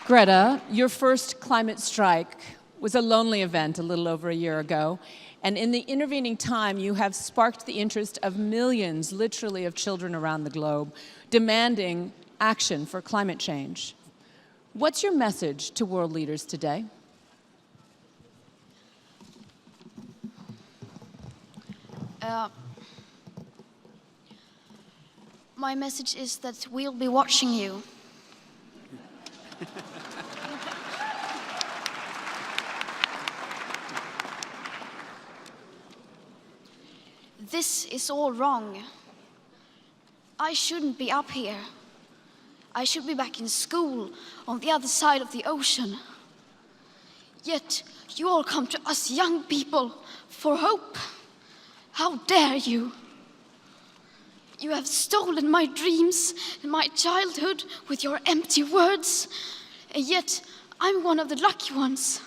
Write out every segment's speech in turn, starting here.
Greta, your first climate strike was a lonely event a little over a year ago, and in the intervening time, you have sparked the interest of millions, literally, of children around the globe, demanding action for climate change. What's your message to world leaders today? My message is that we'll be watching you. This is all wrong. I shouldn't be up here. I should be back in school on the other side of the ocean. Yet you all come to us young people for hope. How dare you? You have stolen my dreams and my childhood with your empty words, and yet I'm one of the lucky ones.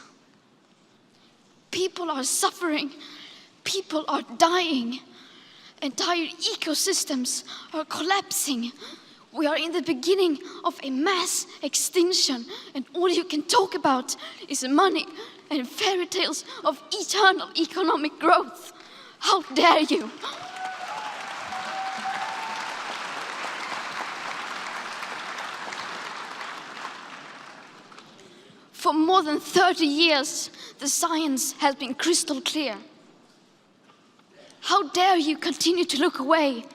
People are suffering, people are dying, entire ecosystems are collapsing. We are in the beginning of a mass extinction, and all you can talk about is money and fairy tales of eternal economic growth. How dare you? For more than 30 years, the science has been crystal clear. How dare you continue to look away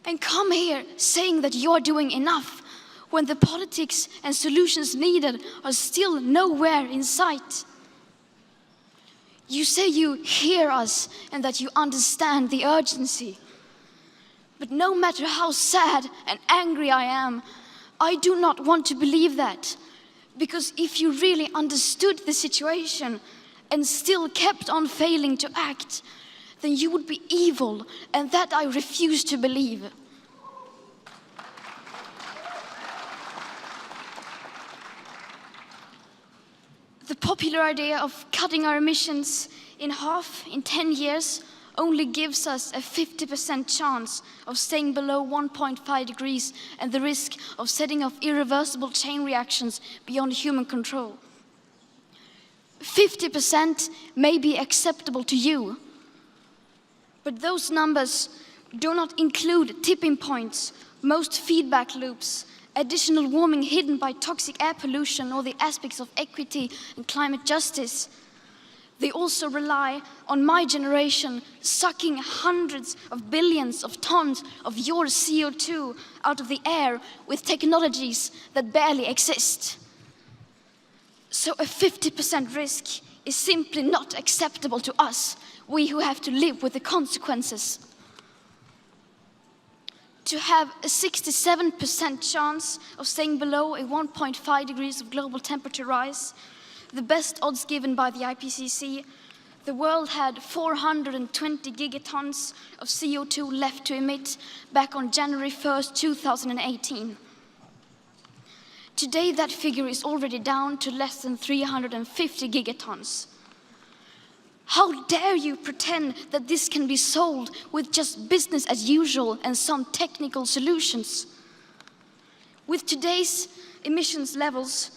and come here saying that you're doing enough when the politics and solutions needed are still nowhere in sight? You say you hear us and that you understand the urgency. But no matter how sad and angry I am, I do not want to believe that. Because if you really understood the situation and still kept on failing to act, then you would be evil, and that I refuse to believe. The popular idea of cutting our emissions in half in 10 years only gives us a 50% chance of staying below 1.5 degrees and the risk of setting off irreversible chain reactions beyond human control. 50% may be acceptable to you, but those numbers do not include tipping points, most feedback loops, additional warming hidden by toxic air pollution, or the aspects of equity and climate justice. They also rely on my generation sucking hundreds of billions of tons of your CO2 out of the air with technologies that barely exist. So a 50% risk is simply not acceptable to us, we who have to live with the consequences. To have a 67% chance of staying below a 1.5 degrees of global temperature rise, the best odds given by the IPCC, the world had 420 gigatons of CO2 left to emit back on January 1st, 2018. Today, that figure is already down to less than 350 gigatons. How dare you pretend that this can be solved with just business as usual and some technical solutions? With today's emissions levels,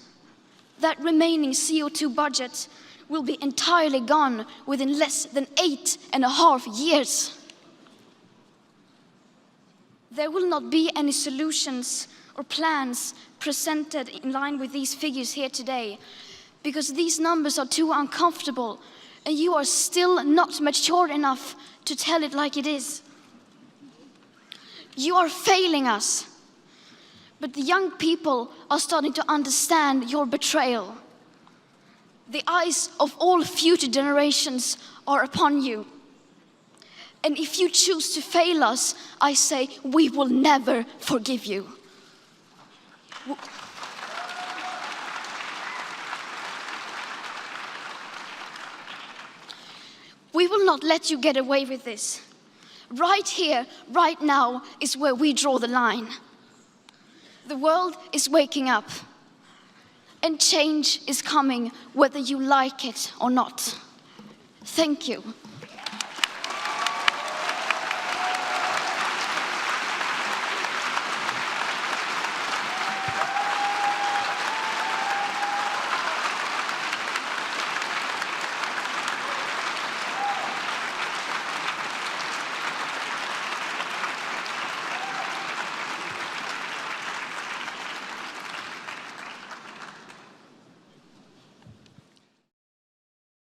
that remaining CO2 budget will be entirely gone within less than 8.5 years. There will not be any solutions or plans presented in line with these figures here today, because these numbers are too uncomfortable and you are still not mature enough to tell it like it is. You are failing us. But the young people are starting to understand your betrayal. The eyes of all future generations are upon you. And if you choose to fail us, I say we will never forgive you. We will not let you get away with this. Right here, right now, is where we draw the line. The world is waking up, and change is coming whether you like it or not. Thank you.